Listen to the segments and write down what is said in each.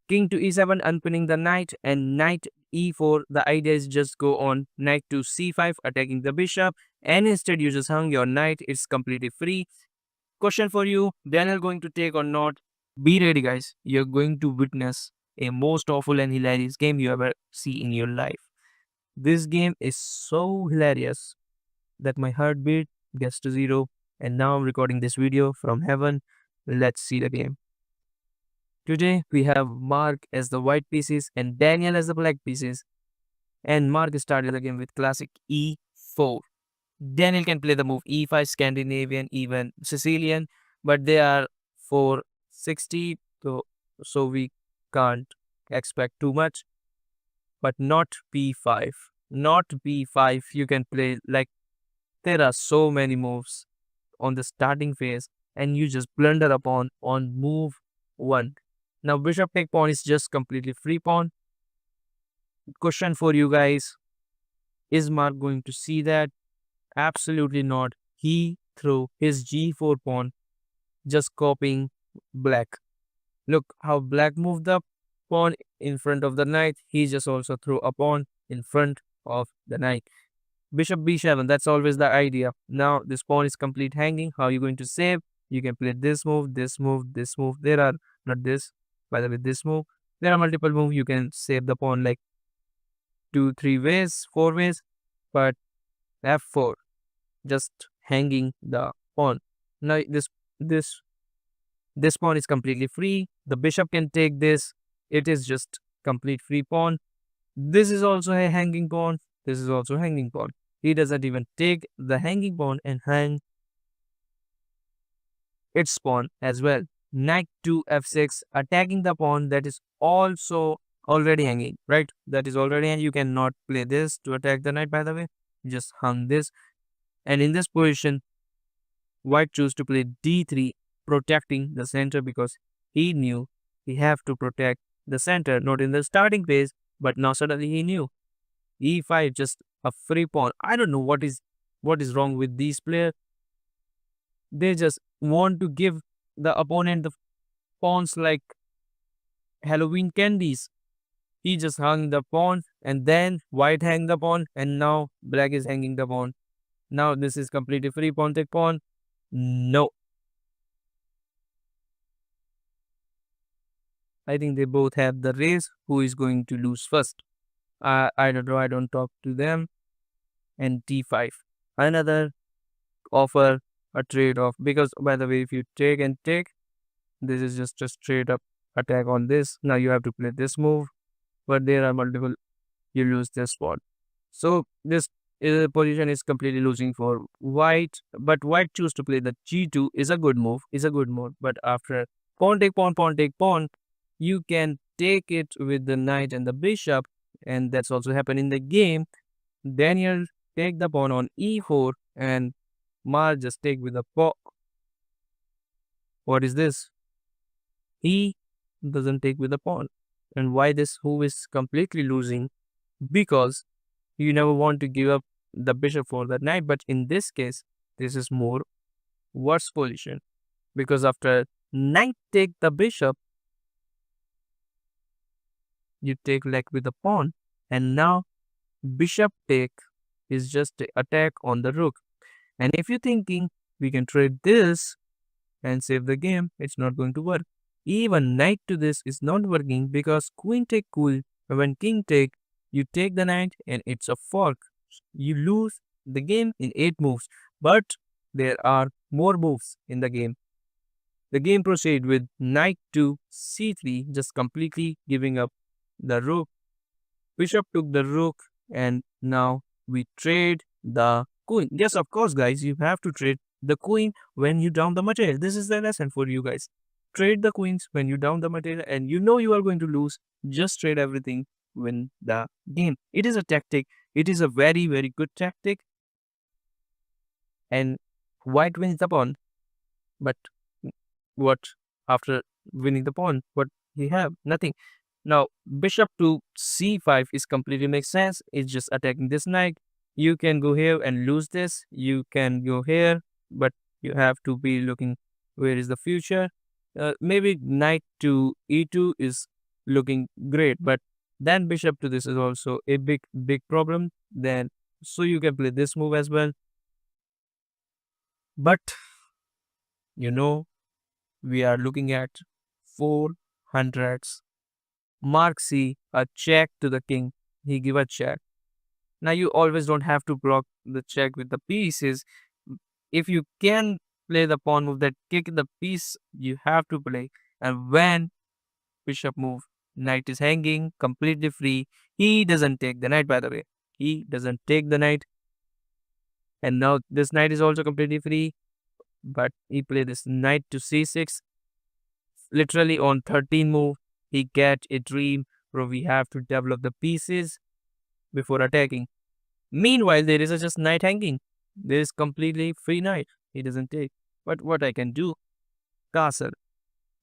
King to e7, unpinning the knight, and knight e4. The idea is just go on knight to c5, attacking the bishop, and instead you just hung your knight. It's completely free. Question for you, Daniel going to take or not? Be ready, guys. You're going to witness a most awful and hilarious game you ever see in your life. This game is so hilarious that my heartbeat gets to zero, and now I'm recording this video from heaven. Let's see the game. Today we have Mark as the white pieces and Daniel as the black pieces. And Mark started the game with classic e4. Daniel can play the move e5, Scandinavian, even Sicilian, but they are 460, so we can't expect too much. But not b5. Not b5. You can play like there are so many moves on the starting phase, and you just blunder upon on move 1. Now bishop take pawn is just completely free pawn. Question for you guys, is Mark going to see that? Absolutely not. He threw his g4 pawn, just copying black. Look how black moved the pawn in front of the knight. He just also threw a pawn in front of the knight. Bishop b7, that's always the idea. Now this pawn is complete hanging. How are you going to save? You can play this move, this move, this move. There are not this, by the way, this move. There are multiple moves. You can save the pawn like 2, 3 ways, 4 ways, but f4, just hanging the pawn. Now this pawn is completely free. The bishop can take this. It is just complete free pawn. This is also a hanging pawn. This is also hanging pawn. He doesn't even take the hanging pawn and hang its pawn as well. Knight to f6, attacking the pawn that is also already hanging, right? That is already, and you cannot play this to attack the knight, by the way. Just hung this. And in this position, white chose to play d3, protecting the center, because he knew he have to protect the center, not in the starting phase, but now suddenly he knew. e5, just a free pawn. I don't know what is wrong with these players. They just want to give the opponent the pawns like Halloween candies. He just hung the pawn, and then white hang the pawn, and now black is hanging the pawn. Now this is completely free pawn take pawn. No. I think they both have the race. Who is going to lose first? I don't know. I don't talk to them. And d5. Another offer, a trade-off. Because, by the way, if you take and take, this is just a straight up attack on this. Now you have to play this move. But there are multiple. You lose this pawn. So this position is completely losing for white. But white choose to play the g2 is a good move. But after pawn take pawn, you can take it with the knight and the bishop, and that's also happened in the game. Daniel take the pawn on e4, and Mar just take with the pawn. What is this? He doesn't take with the pawn. And why this move is completely losing? Because you never want to give up the bishop for the knight, but in this case, this is more worse position, because after knight take the bishop, you take leg with the pawn, and now bishop take is just an attack on the rook. And if you're thinking we can trade this and save the game, it's not going to work. Even knight to this is not working, because queen take cool. When king take, you take the knight and it's a fork. You lose the game in 8 moves. But there are more moves in the game. The game proceed with knight to c3, just completely giving up the rook. Bishop took the rook, and now we trade the queen. Yes, of course, guys, you have to trade the queen when you down the material. This is the lesson for you guys. Trade the queens when you down the material, and you know you are going to lose. Just trade everything, win the game. It is a tactic. It is a very, very good tactic. And white wins the pawn. But what after winning the pawn? What he have? Nothing. Now, bishop to c5 is completely makes sense. It's just attacking this knight. You can go here and lose this. You can go here, but you have to be looking where is the future. Maybe knight to e2 is looking great. But then bishop to this is also a big problem. Then so you can play this move as well. But you know, we are looking at 400s. Mark C, a check to the king. He give a check. Now you always don't have to block the check with the pieces. If you can play the pawn move that kick the piece, you have to play. And when bishop move, knight is hanging, completely free. He doesn't take the knight, by the way. He doesn't take the knight. And now this knight is also completely free. But he play this knight to c6. Literally on 13 move, he get a dream where we have to develop the pieces before attacking. Meanwhile, there is a just knight hanging. There is completely free knight. He doesn't take. But what I can do? Castle.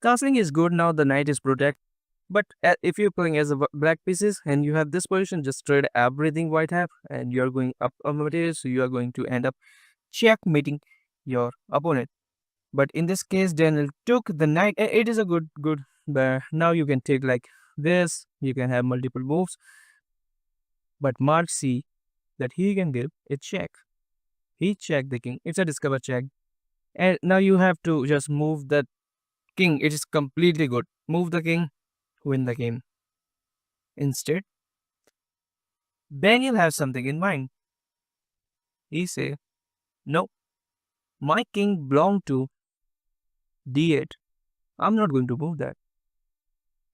Castling is good now. The knight is protected. But if you're playing as a black pieces and you have this position, just trade everything white have, and you're going up on material, so you are going to end up checkmating your opponent. But in this case, Daniel took the knight. It is a good. But now you can take like this. You can have multiple moves. But Mark see that he can give a check. He checked the king. It's a discover check. And now you have to just move the king. It is completely good. Move the king, win the game. Instead, Daniel has something in mind. He say, no, my king belonged to d8. I'm not going to move that.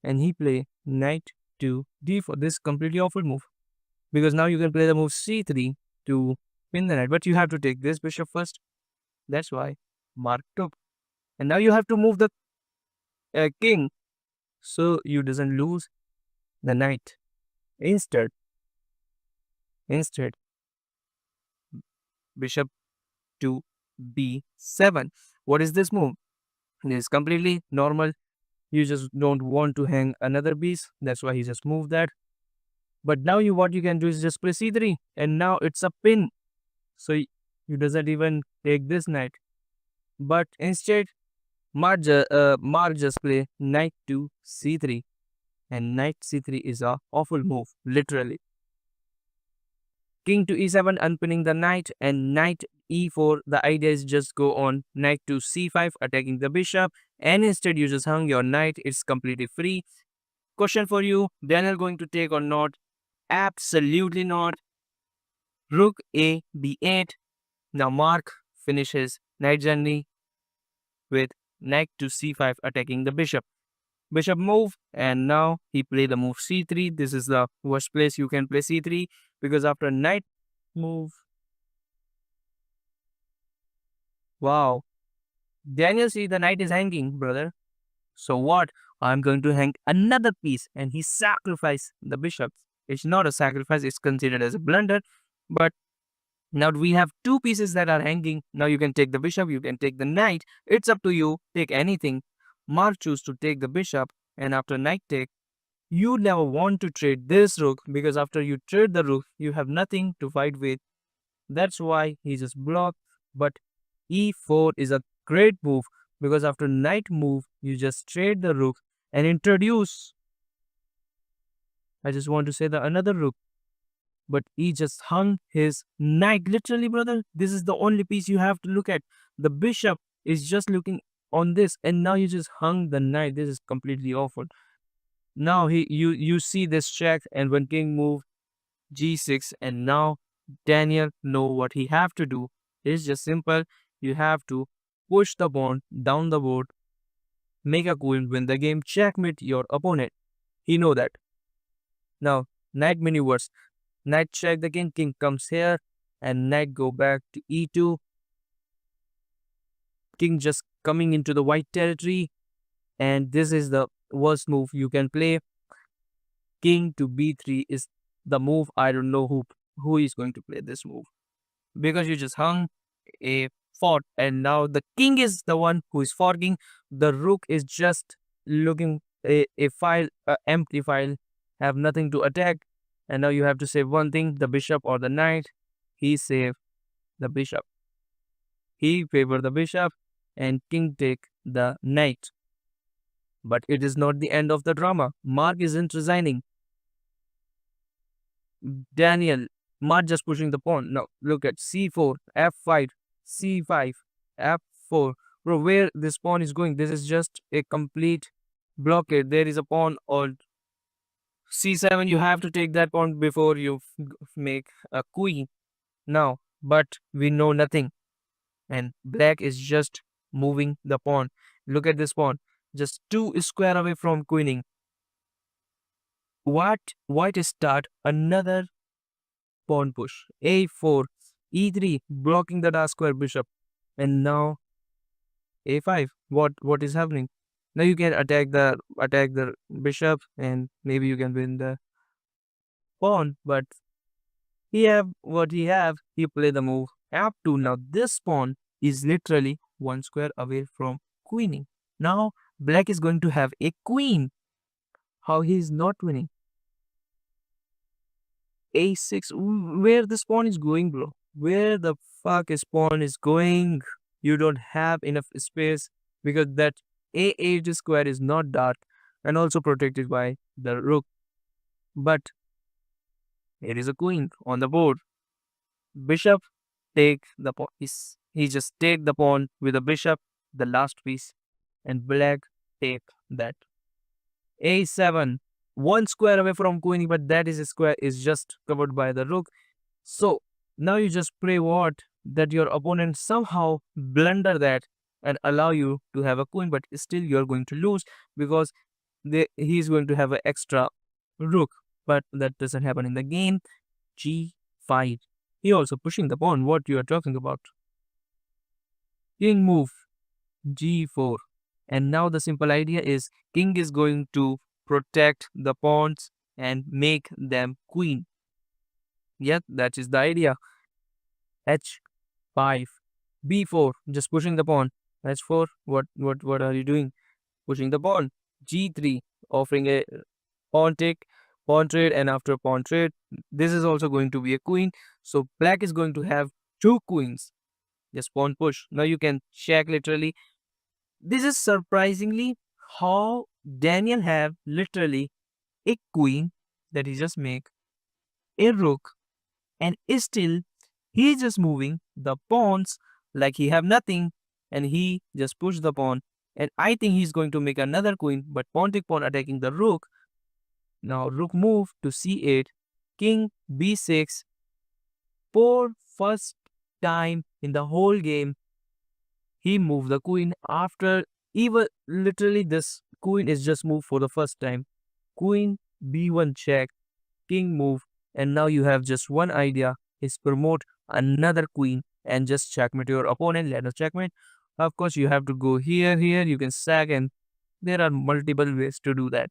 And he play knight to d4. This completely awful move. Because now you can play the move c3 to win the knight. But you have to take this bishop first. That's why Mark took. And now you have to move the king so you doesn't lose the knight. Instead, bishop to b7. What is this move? It is completely normal. You just don't want to hang another piece. That's why he just moved that. But now what you can do is just play c3. And now it's a pin. So you doesn't even take this knight. But instead, Mark just play knight to c3. And knight c3 is a awful move, literally. King to e7, unpinning the knight, and knight e4. The idea is just go on knight to c5, attacking the bishop, and instead you just hung your knight. It's completely free. Question for you, Daniel going to take or not? Absolutely not. Rook a b8. Now Mark finishes knight journey with knight to c5, attacking the bishop. Bishop move, and now he play the move c3. This is the worst place you can play c3, because after knight move, wow, Daniel see the knight is hanging, brother. So what? I'm going to hang another piece, and he sacrificed the bishop. It's not a sacrifice, it's considered as a blunder. But now we have two pieces that are hanging. Now you can take the bishop, you can take the knight. It's up to you. Take anything. Mark choose to take the bishop, and after knight take, you never want to trade this rook, because after you trade the rook, you have nothing to fight with. That's why he just blocked. But e4 is a great move, because after knight move, you just trade the rook and introduce. I just want to say the another rook. But he just hung his knight. Literally, brother, this is the only piece you have to look at. The bishop is just looking on this, and now you just hung the knight. This is completely awful. Now you see this check, and when king move g6, and now Daniel know what he have to do. It's just simple. You have to push the pawn down the board, make a queen, win the game, checkmate your opponent. He know that. Now knight maneuvers. Knight check the king. King comes here, and knight go back to e2. King just coming into the white territory, and this is the worst move you can play. King to b3 is the move. I don't know who is going to play this move, because you just hung a fort, and now the king is the one who is forking. The rook is just looking a file, empty file, have nothing to attack. And now you have to save one thing, the bishop or the knight. He saved the bishop. He favored the bishop, and king take the knight. But it is not the end of the drama. Mark isn't resigning. Daniel, Mark just pushing the pawn. Now look at c4, f5, c5, f4. Bro, where this pawn is going, this is just a complete blockade. There is a pawn on c7. You have to take that pawn before you make a queen. Now, but we know nothing. And black is just moving the pawn. Look at this pawn. Just 2 square away from queening. What? White start another pawn push. a4, e3, blocking the dark square bishop. And now a5. What is happening? Now you can attack the bishop and maybe you can win the pawn. But he play the move f2. Now this pawn is literally 1 square away from queening. Now black is going to have a queen. How he is not winning? a6. Where this pawn is going, bro? Where the fuck is pawn is going? You don't have enough space because that a8 square is not dark and also protected by the rook. But here is a queen on the board. Bishop take the pawn. He just take the pawn with the bishop, the last piece, and black take that. a7, 1 square away from queen, but that is a square is just covered by the rook. So now you just pray what that your opponent somehow blunder that and allow you to have a queen, but still you're going to lose because he's going to have an extra rook. But that doesn't happen in the game. g5. He also pushing the pawn. What you are talking about? King move. g4. And now the simple idea is king is going to protect the pawns and make them queen. Yeah, that is the idea. h5, b4, just pushing the pawn. h4, what are you doing? Pushing the pawn. g3, offering a pawn take, pawn trade, and after pawn trade, this is also going to be a queen. So black is going to have 2 queens. Just pawn push. Now you can check literally. This is surprisingly how Daniel have literally a queen that he just make a rook and still he is just moving the pawns like he have nothing and he just push the pawn and I think he's going to make another queen but pawn take pawn attacking the rook. Now rook move to c8, king b6. For first time in the whole game he moved the queen after even literally this queen is just moved for the first time. Queen b1 check, king move, and now you have just one idea is promote another queen and just checkmate your opponent. Let us checkmate. Of course you have to go here, you can sack and there are multiple ways to do that.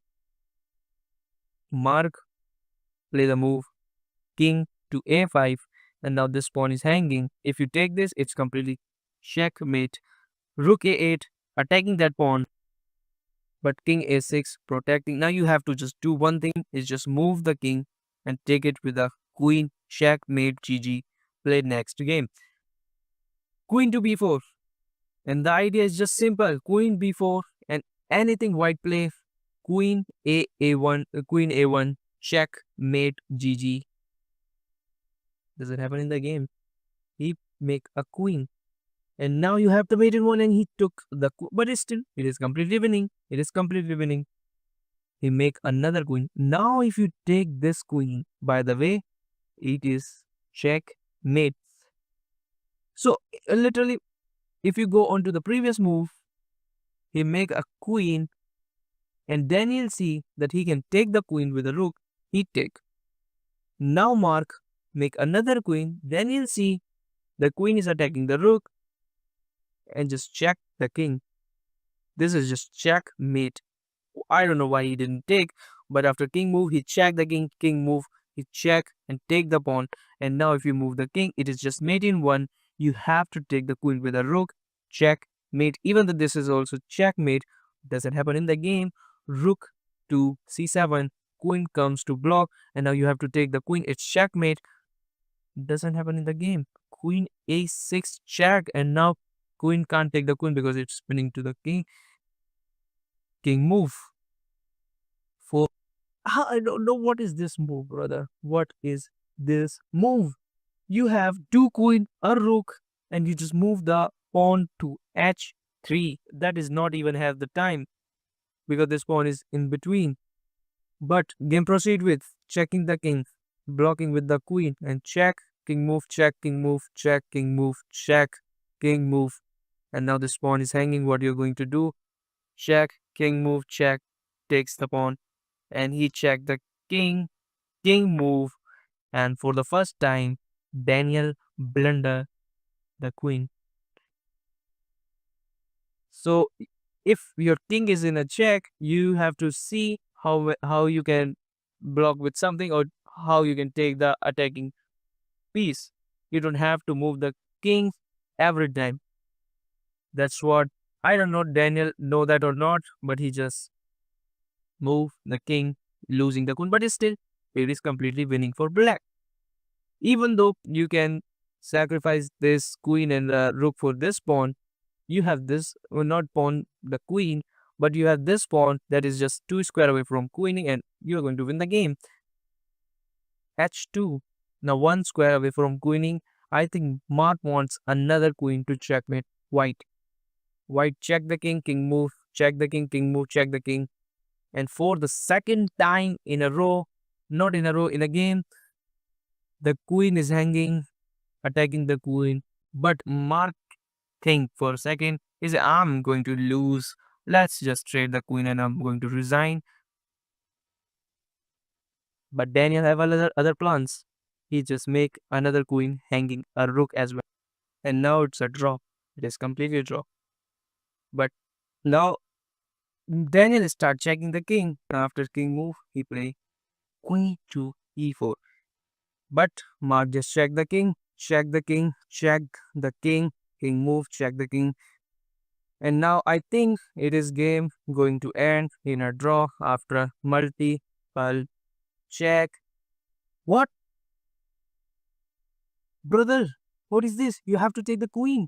Mark, play the move, king to a5 and now this pawn is hanging. If you take this it's completely checkmate. Rook a8 attacking that pawn but king a6 protecting. Now you have to just do one thing is just move the king and take it with a queen. Checkmate. GG. Play next game. Queen to b4 and the idea is just simple. Queen b4 and anything white play. Queen a1, queen a1, checkmate. GG. Does it happen in the game? He make a queen. And now you have the maiden one and he took the but it's still it is completely winning. It is completely winning. He make another queen. Now if you take this queen, by the way, it is checkmate. So literally if you go on to the previous move, he make a queen and then you'll see that he can take the queen with a rook. He take. Now Mark make another queen. Then you'll see the queen is attacking the rook and just check the king. This is just checkmate. I don't know why he didn't take, but after king move, he check the king, king move, he check and take the pawn. And now if you move the king, it is just mate in one. You have to take the queen with a rook, checkmate. Even though this is also checkmate, doesn't happen in the game. Rook to c7, queen comes to block, and now you have to take the queen. It's checkmate. Doesn't happen in the game. Queen a6 check, and now queen can't take the queen because it's spinning to the king. king move. For I don't know what is this move, brother. What is this move? You have two queen, a rook, and you just move the pawn to h3. That is not even have the time because this pawn is in between. But game proceed with checking the king, blocking with the queen, and check, king move, check, king move, check, king move, check, king move. And now this pawn is hanging. What you're going to do? Check, king move, check, takes the pawn, and he checked the king, king move, and for the first time, Daniel blunder the queen. So if your king is in a check, you have to see how you can block with something or how you can take the attacking piece. You don't have to move the king every time. That's what I don't know Daniel know that or not, but he just move the king, losing the queen, but still it is completely winning for black. Even though you can sacrifice this queen and rook for this pawn, you have this, well, not pawn, the queen, but you have this pawn that is just 2 square away from queening and you're going to win the game. h2, now 1 square away from queening. I think Mark wants another queen to checkmate white. White check the king, king move, check the king, king move, check the king. And for the second time in a row, not in a row, in a game, the queen is hanging, attacking the queen. But Mark think for a second, he said, I'm going to lose. Let's just trade the queen and I'm going to resign. But Daniel have other plans. He just make another queen hanging a rook as well. And now it's a draw. It is completely a draw. But now Daniel start checking the king. After king move, he play queen to e4. But Mark just check the king, check the king, check the king, king move, check the king. And now I think it is game going to end in a draw after multiple check. What? Brother, what is this? You have to take the queen.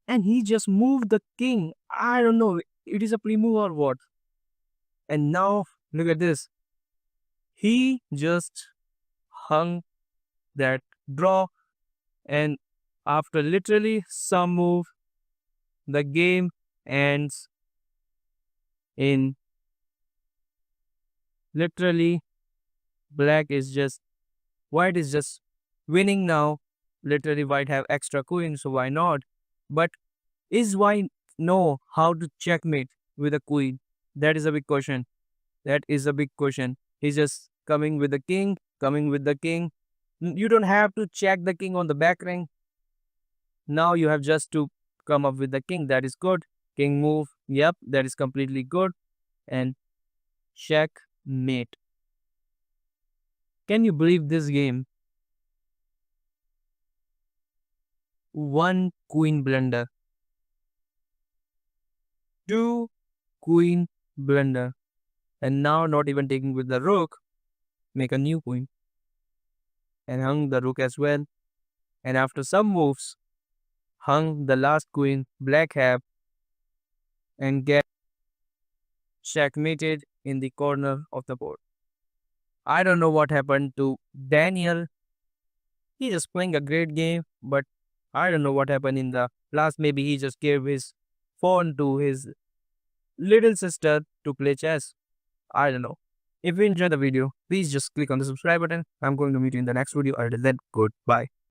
And he just moved the king. I don't know. It is a pre-move or what? And now look at this. He just hung that draw, and after literally some move, the game ends in literally white is just winning now. Literally white have extra queen, so why not? But is white know how to checkmate with a queen? That is a big question. That is a big question. He's just coming with the king, coming with the king. You don't have to check the king on the back rank. Now you have just to come up with the king. That is good. King move. Yep, that is completely good. And checkmate. Can you believe this game? One queen blunder. Two queen blunder. And now not even taking with the rook, make a new queen. And hung the rook as well. And after some moves, hung the last queen, black have, and get checkmated in the corner of the board. I don't know what happened to Daniel. He just playing a great game, but I don't know what happened in the last. Maybe he just gave his phone to his little sister to play chess. I don't know. If you enjoyed the video, please just click on the subscribe button. I'm going to meet you in the next video. Until then, goodbye.